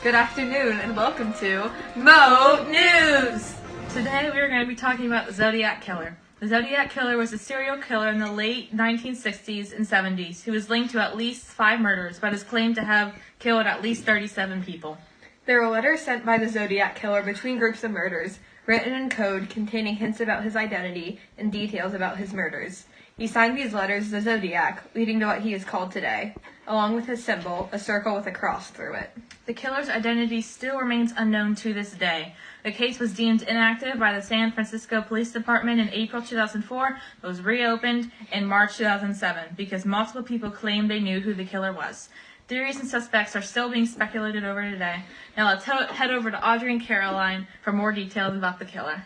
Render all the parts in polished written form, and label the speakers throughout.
Speaker 1: Good afternoon and welcome to Mo News!
Speaker 2: Today we are going to be talking about the Zodiac Killer. The Zodiac Killer was a serial killer in the late 1960s and 70s who was linked to at least 5 murders but is claimed to have killed at least 37 people.
Speaker 1: There were letters sent by the Zodiac Killer between groups of murders, written in code containing hints about his identity and details about his murders. He signed these letters the Zodiac, leading to what he is called today, along with his symbol, a circle with a cross through it.
Speaker 2: The killer's identity still remains unknown to this day. The case was deemed inactive by the San Francisco Police Department in April 2004, but was reopened in March 2007 because multiple people claimed they knew who the killer was. Theories and suspects are still being speculated over today. Now let's head over to Audrey and Caroline for more details about the killer.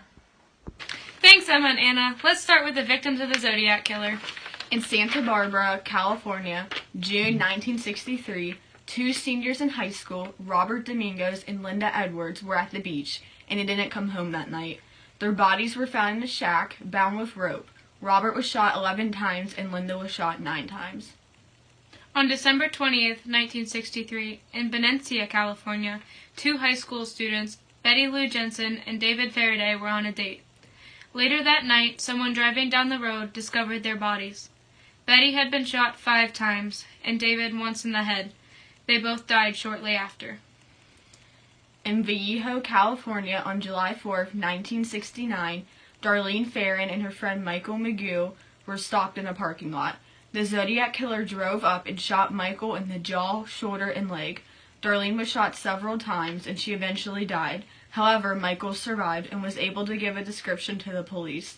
Speaker 3: Thanks, Emma and Anna. Let's start with the victims of the Zodiac Killer.
Speaker 4: In Santa Barbara, California, June 1963, 2 seniors in high school, Robert Domingos and Linda Edwards, were at the beach, and they didn't come home that night. Their bodies were found in a shack, bound with rope. Robert was shot 11 times, and Linda was shot 9 times.
Speaker 3: On December 20th, 1963, in Venecia, California, 2 high school students, Betty Lou Jensen and David Faraday, were on a date. Later that night, someone driving down the road discovered their bodies. Betty had been shot 5 times, and David once in the head. They both died shortly after.
Speaker 4: In Vallejo, California, on July 4th, 1969, Darlene Farron and her friend Michael Magoo were stopped in a parking lot. The Zodiac Killer drove up and shot Michael in the jaw, shoulder, and leg. Darlene was shot several times, and she eventually died. However, Michael survived and was able to give a description to the police.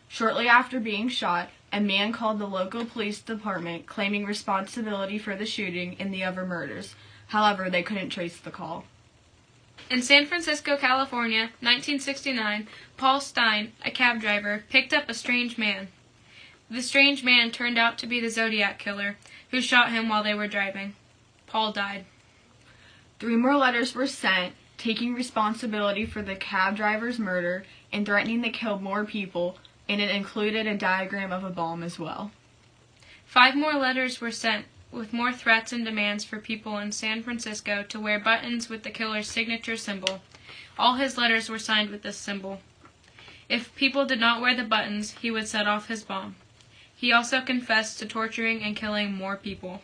Speaker 4: Shortly after being shot, a man called the local police department claiming responsibility for the shooting and the other murders. However, they couldn't trace the call.
Speaker 3: In San Francisco, California, 1969, Paul Stein, a cab driver, picked up a strange man. The strange man turned out to be the Zodiac Killer, who shot him while they were driving. Paul died.
Speaker 4: 3 more letters were sent, taking responsibility for the cab driver's murder and threatening to kill more people, and it included a diagram of a bomb as well.
Speaker 3: 5 more letters were sent, with more threats and demands for people in San Francisco to wear buttons with the killer's signature symbol. All his letters were signed with this symbol. If people did not wear the buttons, he would set off his bomb. He also confessed to torturing and killing more people.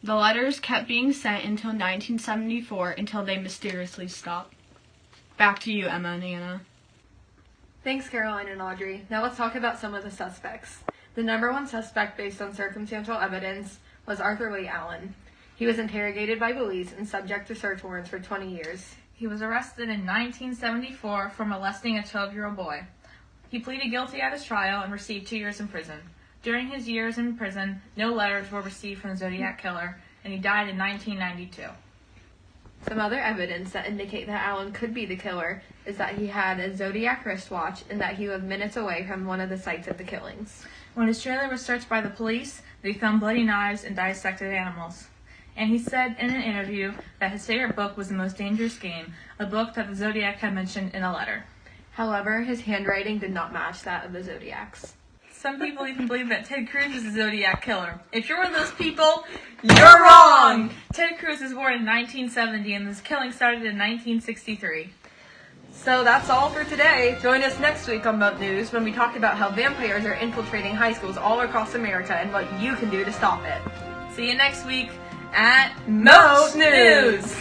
Speaker 4: The letters kept being sent until 1974, until they mysteriously stopped. Back to you, Emma and Anna.
Speaker 1: Thanks, Caroline and Audrey. Now let's talk about some of the suspects. The number 1 suspect based on circumstantial evidence was Arthur Lee Allen. He was interrogated by police and subject to search warrants for 20 years.
Speaker 2: He was arrested in 1974 for molesting a 12-year-old boy. He pleaded guilty at his trial and received 2 years in prison. During his years in prison, no letters were received from the Zodiac Killer, and he died in 1992.
Speaker 1: Some other evidence that indicate that Allen could be the killer is that he had a Zodiac wristwatch and that he lived minutes away from one of the sites of the killings.
Speaker 2: When his trailer was searched by the police, they found bloody knives and dissected animals. And he said in an interview that his favorite book was The Most Dangerous Game, a book that the Zodiac had mentioned in a letter.
Speaker 1: However, his handwriting did not match that of the Zodiac's.
Speaker 2: Some people even believe that Ted Cruz is the Zodiac Killer. If you're one of those people, you're wrong! Ted Cruz was born in 1970 and this killing started in 1963.
Speaker 1: So that's all for today. Join us next week on Mo News when we talk about how vampires are infiltrating high schools all across America and what you can do to stop it.
Speaker 2: See you next week at
Speaker 1: Mo News!